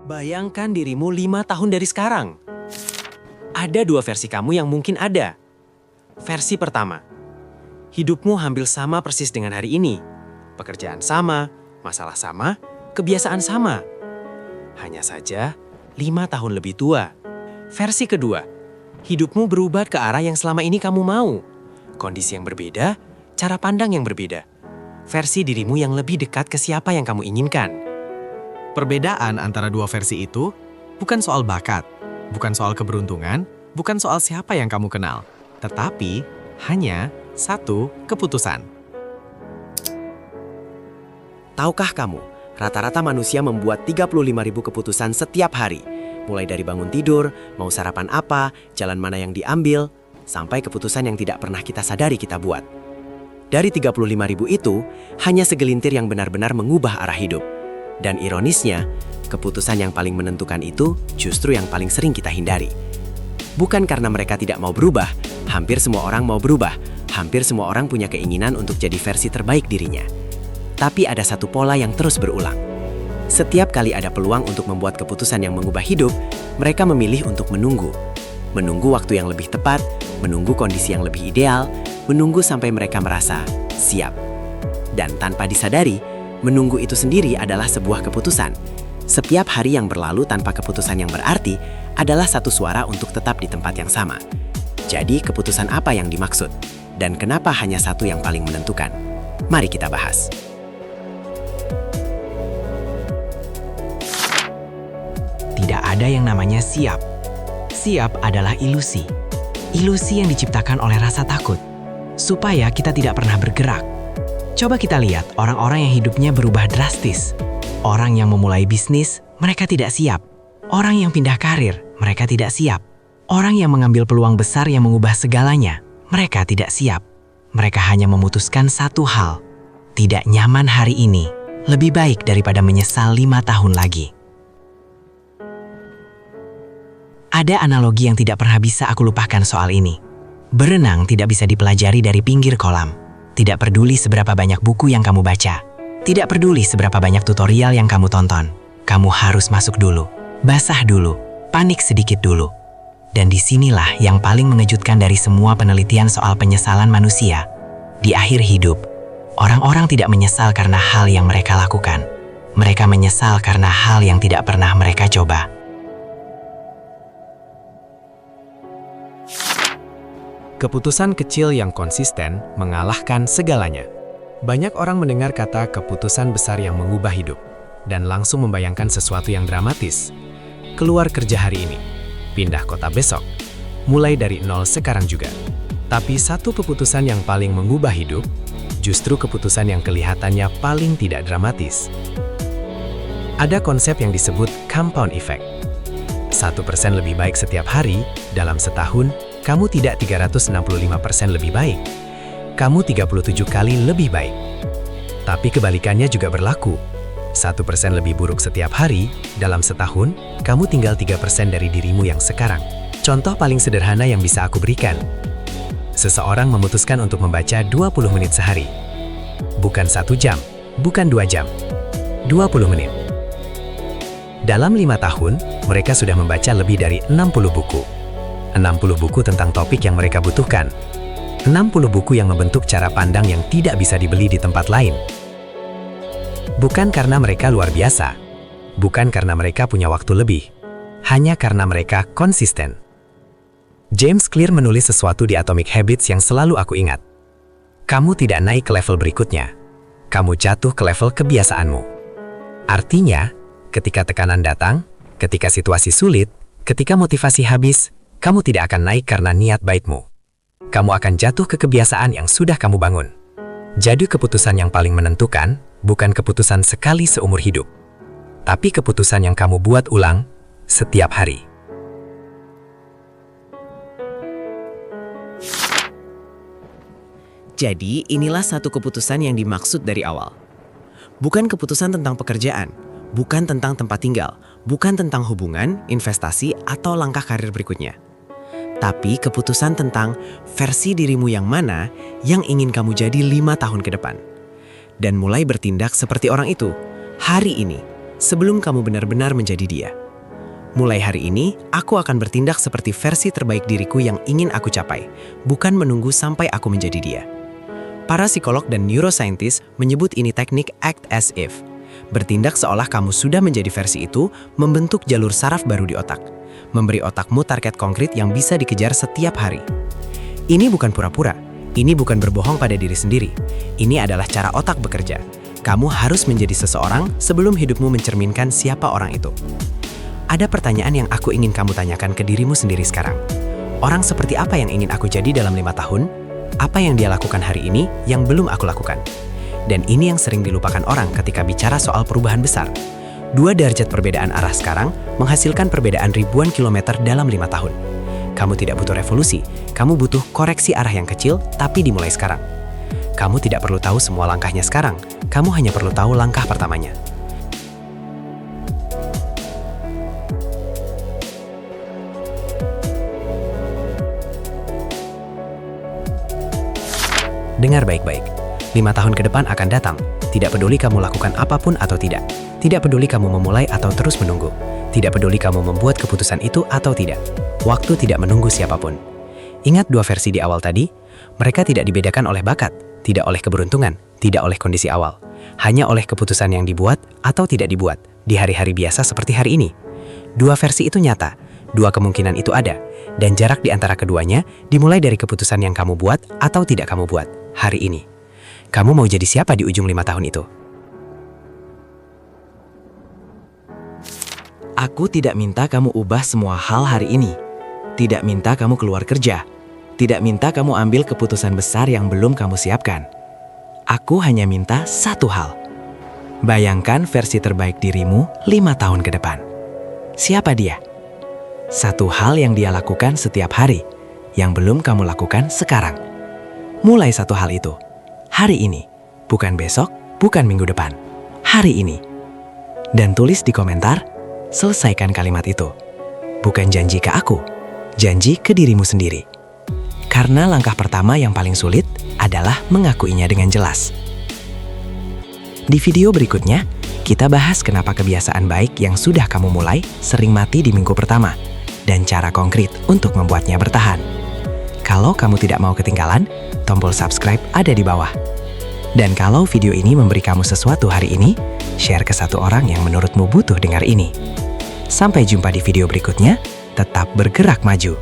Bayangkan dirimu 5 tahun dari sekarang. Ada dua versi kamu yang mungkin ada. Versi pertama, hidupmu hampir sama persis dengan hari ini. Pekerjaan sama, masalah sama, kebiasaan sama. Hanya saja 5 tahun lebih tua. Versi kedua, hidupmu berubah ke arah yang selama ini kamu mau. Kondisi yang berbeda, cara pandang yang berbeda. Versi dirimu yang lebih dekat ke siapa yang kamu inginkan. Perbedaan antara dua versi itu bukan soal bakat, bukan soal keberuntungan, bukan soal siapa yang kamu kenal, tetapi hanya satu keputusan. Tahukah kamu, rata-rata manusia membuat 35.000 keputusan setiap hari. Mulai dari bangun tidur, mau sarapan apa, jalan mana yang diambil, sampai keputusan yang tidak pernah kita sadari kita buat. Dari 35.000 itu, hanya segelintir yang benar-benar mengubah arah hidup. Dan ironisnya, keputusan yang paling menentukan itu justru yang paling sering kita hindari. Bukan karena mereka tidak mau berubah, hampir semua orang mau berubah, hampir semua orang punya keinginan untuk jadi versi terbaik dirinya. Tapi ada satu pola yang terus berulang. Setiap kali ada peluang untuk membuat keputusan yang mengubah hidup, mereka memilih untuk menunggu. Menunggu waktu yang lebih tepat, menunggu kondisi yang lebih ideal, menunggu sampai mereka merasa siap. Dan tanpa disadari, menunggu itu sendiri adalah sebuah keputusan. Setiap hari yang berlalu tanpa keputusan yang berarti adalah satu suara untuk tetap di tempat yang sama. Jadi keputusan apa yang dimaksud? Dan kenapa hanya satu yang paling menentukan? Mari kita bahas. Tidak ada yang namanya siap. Siap adalah ilusi. Ilusi yang diciptakan oleh rasa takut, supaya kita tidak pernah bergerak. Coba kita lihat orang-orang yang hidupnya berubah drastis. Orang yang memulai bisnis, mereka tidak siap. Orang yang pindah karir, mereka tidak siap. Orang yang mengambil peluang besar yang mengubah segalanya, mereka tidak siap. Mereka hanya memutuskan satu hal. Tidak nyaman hari ini, lebih baik daripada menyesal 5 tahun lagi. Ada analogi yang tidak pernah bisa aku lupakan soal ini. Berenang tidak bisa dipelajari dari pinggir kolam. Tidak peduli seberapa banyak buku yang kamu baca. Tidak peduli seberapa banyak tutorial yang kamu tonton. Kamu harus masuk dulu, basah dulu, panik sedikit dulu. Dan disinilah yang paling mengejutkan dari semua penelitian soal penyesalan manusia. Di akhir hidup, orang-orang tidak menyesal karena hal yang mereka lakukan. Mereka menyesal karena hal yang tidak pernah mereka coba. Keputusan kecil yang konsisten mengalahkan segalanya. Banyak orang mendengar kata keputusan besar yang mengubah hidup dan langsung membayangkan sesuatu yang dramatis. Keluar kerja hari ini, pindah kota besok, mulai dari nol sekarang juga. Tapi satu keputusan yang paling mengubah hidup, justru keputusan yang kelihatannya paling tidak dramatis. Ada konsep yang disebut compound effect. 1% lebih baik setiap hari, dalam setahun, kamu tidak 365% lebih baik. Kamu 37 kali lebih baik. Tapi kebalikannya juga berlaku. 1% lebih buruk setiap hari, dalam setahun, kamu tinggal 3% dari dirimu yang sekarang. Contoh paling sederhana yang bisa aku berikan. Seseorang memutuskan untuk membaca 20 menit sehari. Bukan 1 jam, bukan 2 jam. 20 menit. Dalam 5 tahun, mereka sudah membaca lebih dari 60 buku. 60 buku tentang topik yang mereka butuhkan. 60 buku yang membentuk cara pandang yang tidak bisa dibeli di tempat lain. Bukan karena mereka luar biasa. Bukan karena mereka punya waktu lebih. Hanya karena mereka konsisten. James Clear menulis sesuatu di Atomic Habits yang selalu aku ingat. Kamu tidak naik ke level berikutnya. Kamu jatuh ke level kebiasaanmu. Artinya, ketika tekanan datang, ketika situasi sulit, ketika motivasi habis, kamu tidak akan naik karena niat baikmu. Kamu akan jatuh ke kebiasaan yang sudah kamu bangun. Jadi keputusan yang paling menentukan bukan keputusan sekali seumur hidup, tapi keputusan yang kamu buat ulang setiap hari. Jadi inilah satu keputusan yang dimaksud dari awal. Bukan keputusan tentang pekerjaan, bukan tentang tempat tinggal, bukan tentang hubungan, investasi, atau langkah karir berikutnya. Tapi keputusan tentang versi dirimu yang mana yang ingin kamu jadi 5 tahun ke depan. Dan mulai bertindak seperti orang itu, hari ini, sebelum kamu benar-benar menjadi dia. Mulai hari ini, aku akan bertindak seperti versi terbaik diriku yang ingin aku capai, bukan menunggu sampai aku menjadi dia. Para psikolog dan neuroscientist menyebut ini teknik act as if. Bertindak seolah kamu sudah menjadi versi itu, membentuk jalur saraf baru di otak. Memberi otakmu target konkret yang bisa dikejar setiap hari. Ini bukan pura-pura, ini bukan berbohong pada diri sendiri. Ini adalah cara otak bekerja. Kamu harus menjadi seseorang sebelum hidupmu mencerminkan siapa orang itu. Ada pertanyaan yang aku ingin kamu tanyakan ke dirimu sendiri sekarang. Orang seperti apa yang ingin aku jadi dalam 5 tahun? Apa yang dia lakukan hari ini yang belum aku lakukan? Dan ini yang sering dilupakan orang ketika bicara soal perubahan besar. 2 derajat perbedaan arah sekarang menghasilkan perbedaan ribuan kilometer dalam 5 tahun. Kamu tidak butuh revolusi, kamu butuh koreksi arah yang kecil tapi dimulai sekarang. Kamu tidak perlu tahu semua langkahnya sekarang, kamu hanya perlu tahu langkah pertamanya. Dengar baik-baik, 5 tahun ke depan akan datang. Tidak peduli kamu lakukan apapun atau tidak. Tidak peduli kamu memulai atau terus menunggu. Tidak peduli kamu membuat keputusan itu atau tidak. Waktu tidak menunggu siapapun. Ingat 2 versi di awal tadi? Mereka tidak dibedakan oleh bakat, tidak oleh keberuntungan, tidak oleh kondisi awal. Hanya oleh keputusan yang dibuat atau tidak dibuat di hari-hari biasa seperti hari ini. 2 versi itu nyata, 2 kemungkinan itu ada. Dan jarak di antara keduanya dimulai dari keputusan yang kamu buat atau tidak kamu buat hari ini. Kamu mau jadi siapa di ujung 5 tahun itu? Aku tidak minta kamu ubah semua hal hari ini. Tidak minta kamu keluar kerja. Tidak minta kamu ambil keputusan besar yang belum kamu siapkan. Aku hanya minta satu hal. Bayangkan versi terbaik dirimu 5 tahun ke depan. Siapa dia? Satu hal yang dia lakukan setiap hari, yang belum kamu lakukan sekarang. Mulai satu hal itu. Hari ini. Bukan besok, bukan minggu depan. Hari ini. Dan tulis di komentar, selesaikan kalimat itu. Bukan janji ke aku, janji ke dirimu sendiri. Karena langkah pertama yang paling sulit adalah mengakuinya dengan jelas. Di video berikutnya, kita bahas kenapa kebiasaan baik yang sudah kamu mulai sering mati di minggu pertama, dan cara konkret untuk membuatnya bertahan. Kalau kamu tidak mau ketinggalan, tombol subscribe ada di bawah. Dan kalau video ini memberi kamu sesuatu hari ini, share ke satu orang yang menurutmu butuh dengar ini. Sampai jumpa di video berikutnya, tetap bergerak maju.